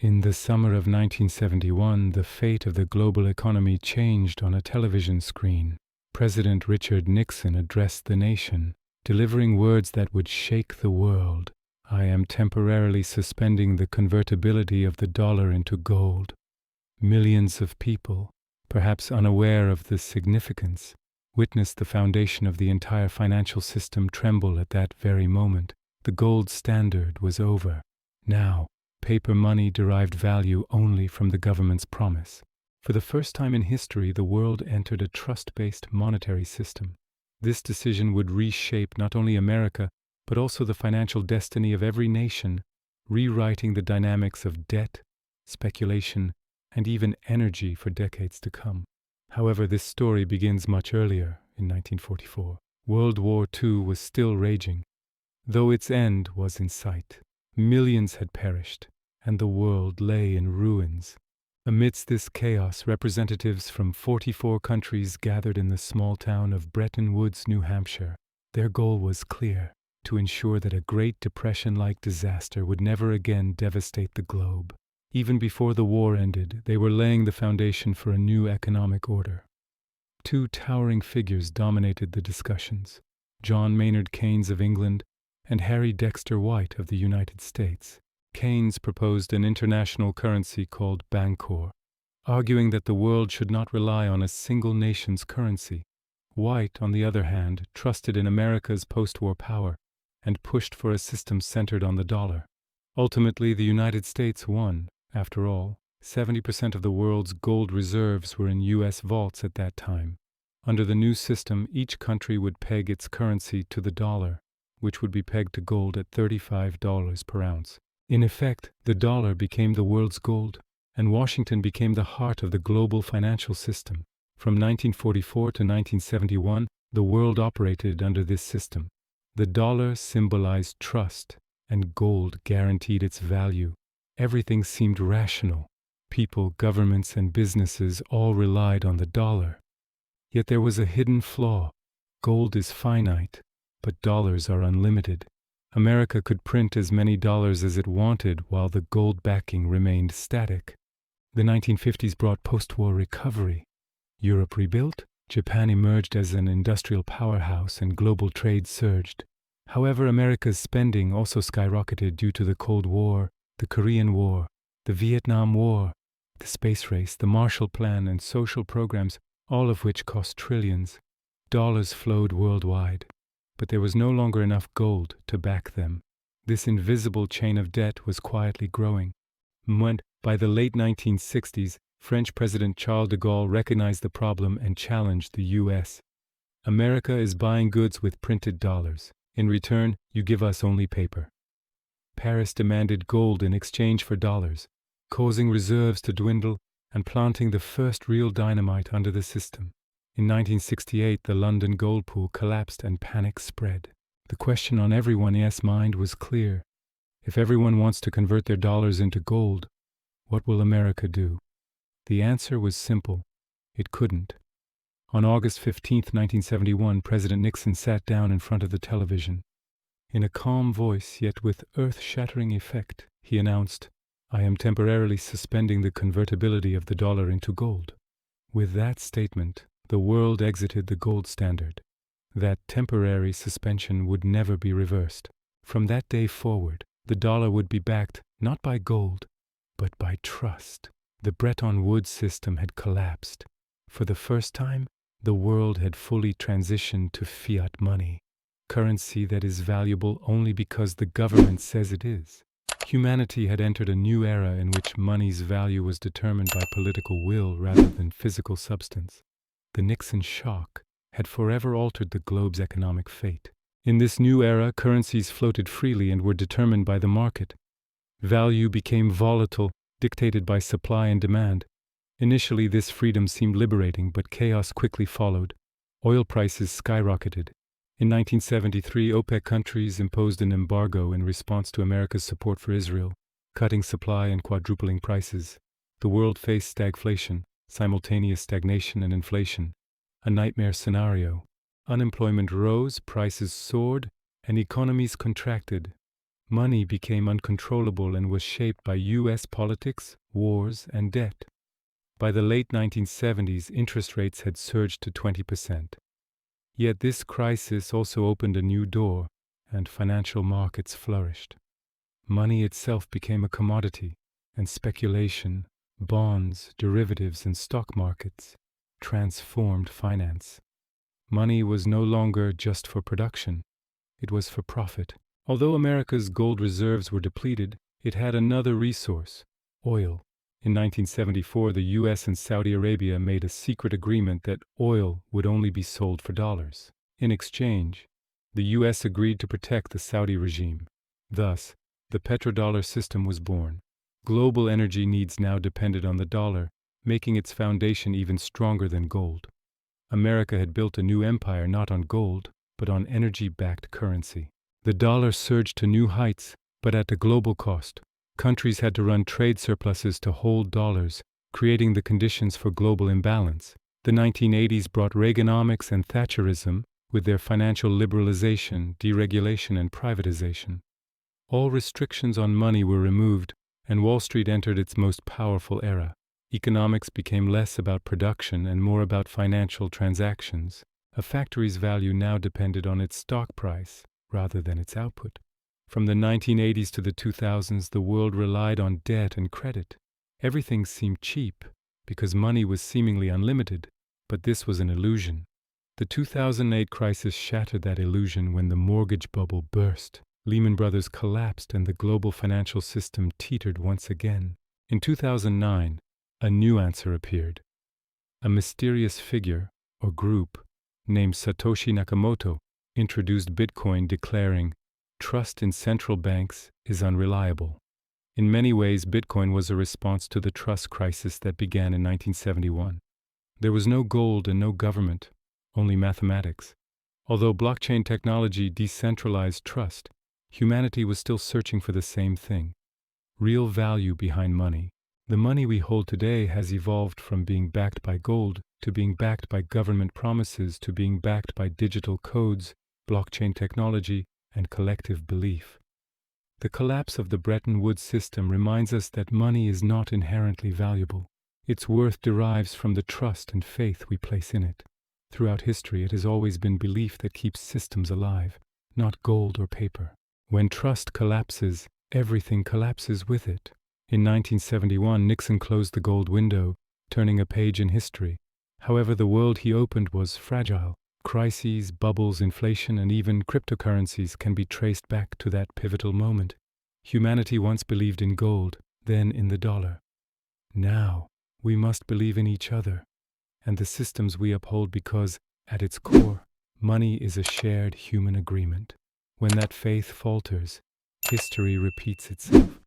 In the summer of 1971, the fate of the global economy changed on a television screen. President Richard Nixon addressed the nation, delivering words that would shake the world. "I am temporarily suspending the convertibility of the dollar into gold." Millions of people, perhaps unaware of the significance, witnessed the foundation of the entire financial system tremble at that very moment. The gold standard was over. Now, paper money derived value only from the government's promise. For the first time in history, the world entered a trust-based monetary system. This decision would reshape not only America, but also the financial destiny of every nation, rewriting the dynamics of debt, speculation, and even energy for decades to come. However, this story begins much earlier, in 1944. World War II was still raging, though its end was in sight. Millions had perished, and the world lay in ruins. Amidst this chaos, representatives from 44 countries gathered in the small town of Bretton Woods, New Hampshire. Their goal was clear: to ensure that a Great Depression-like disaster would never again devastate the globe. Even before the war ended, they were laying the foundation for a new economic order. Two towering figures dominated the discussions: John Maynard Keynes of England and Harry Dexter White of the United States. Keynes proposed an international currency called Bancor, arguing that the world should not rely on a single nation's currency. White, on the other hand, trusted in America's post-war power and pushed for a system centered on the dollar. Ultimately, the United States won. After all, 70% of the world's gold reserves were in U.S. vaults at that time. Under the new system, each country would peg its currency to the dollar, which would be pegged to gold at $35 per ounce. In effect, the dollar became the world's gold, and Washington became the heart of the global financial system. From 1944 to 1971, the world operated under this system. The dollar symbolized trust, and gold guaranteed its value. Everything seemed rational. People, governments, and businesses all relied on the dollar. Yet there was a hidden flaw. Gold is finite, but dollars are unlimited. America could print as many dollars as it wanted while the gold backing remained static. The 1950s brought post-war recovery. Europe rebuilt, Japan emerged as an industrial powerhouse, and global trade surged. However, America's spending also skyrocketed due to the Cold War, the Korean War, the Vietnam War, the space race, the Marshall Plan, and social programs, all of which cost trillions. Dollars flowed worldwide, but there was no longer enough gold to back them. This invisible chain of debt was quietly growing. When, by the late 1960s, French President Charles de Gaulle recognized the problem and challenged the U.S. "America is buying goods with printed dollars. In return, you give us only paper." Paris demanded gold in exchange for dollars, causing reserves to dwindle and planting the first real dynamite under the system. In 1968, the London gold pool collapsed and panic spread. The question on everyone's mind was clear: if everyone wants to convert their dollars into gold, what will America do? The answer was simple: it couldn't. On August 15, 1971, President Nixon sat down in front of the television. In a calm voice, yet with earth-shattering effect, he announced, "I am temporarily suspending the convertibility of the dollar into gold." With that statement, the world exited the gold standard. That temporary suspension would never be reversed. From that day forward, the dollar would be backed not by gold, but by trust. The Bretton Woods system had collapsed. For the first time, the world had fully transitioned to fiat money, currency that is valuable only because the government says it is. Humanity had entered a new era in which money's value was determined by political will rather than physical substance. The Nixon Shock had forever altered the globe's economic fate. In this new era, currencies floated freely and were determined by the market. Value became volatile, dictated by supply and demand. Initially, this freedom seemed liberating, but chaos quickly followed. Oil prices skyrocketed. In 1973, OPEC countries imposed an embargo in response to America's support for Israel, cutting supply and quadrupling prices. The world faced stagflation, simultaneous stagnation and inflation, a nightmare scenario. Unemployment rose, prices soared, and economies contracted. Money became uncontrollable and was shaped by U.S. politics, wars, and debt. By the late 1970s, interest rates had surged to 20%. Yet this crisis also opened a new door, and financial markets flourished. Money itself became a commodity, and speculation, bonds, derivatives, and stock markets transformed finance. Money was no longer just for production, it was for profit. Although America's gold reserves were depleted, it had another resource, oil. In 1974, the US and Saudi Arabia made a secret agreement that oil would only be sold for dollars. In exchange, the US agreed to protect the Saudi regime. Thus, the petrodollar system was born. Global energy needs now depended on the dollar, making its foundation even stronger than gold. America had built a new empire not on gold, but on energy-backed currency. The dollar surged to new heights, but at a global cost. Countries had to run trade surpluses to hold dollars, creating the conditions for global imbalance. The 1980s brought Reaganomics and Thatcherism, with their financial liberalization, deregulation, and privatization. All restrictions on money were removed, and Wall Street entered its most powerful era. Economics became less about production and more about financial transactions. A factory's value now depended on its stock price, rather than its output. From the 1980s to the 2000s, the world relied on debt and credit. Everything seemed cheap, because money was seemingly unlimited, but this was an illusion. The 2008 crisis shattered that illusion when the mortgage bubble burst. Lehman Brothers collapsed and the global financial system teetered once again. In 2009, a new answer appeared. A mysterious figure, or group, named Satoshi Nakamoto, introduced Bitcoin, declaring, "Trust in central banks is unreliable." In many ways, Bitcoin was a response to the trust crisis that began in 1971. There was no gold and no government, only mathematics. Although blockchain technology decentralized trust, humanity was still searching for the same thing: real value behind money. The money we hold today has evolved from being backed by gold to being backed by government promises to being backed by digital codes, blockchain technology, and collective belief. The collapse of the Bretton Woods system reminds us that money is not inherently valuable. Its worth derives from the trust and faith we place in it. Throughout history, it has always been belief that keeps systems alive, not gold or paper. When trust collapses, everything collapses with it. In 1971, Nixon closed the gold window, turning a page in history. However, the world he opened was fragile. Crises, bubbles, inflation, and even cryptocurrencies can be traced back to that pivotal moment. Humanity once believed in gold, then in the dollar. Now, we must believe in each other and the systems we uphold because, at its core, money is a shared human agreement. When that faith falters, history repeats itself.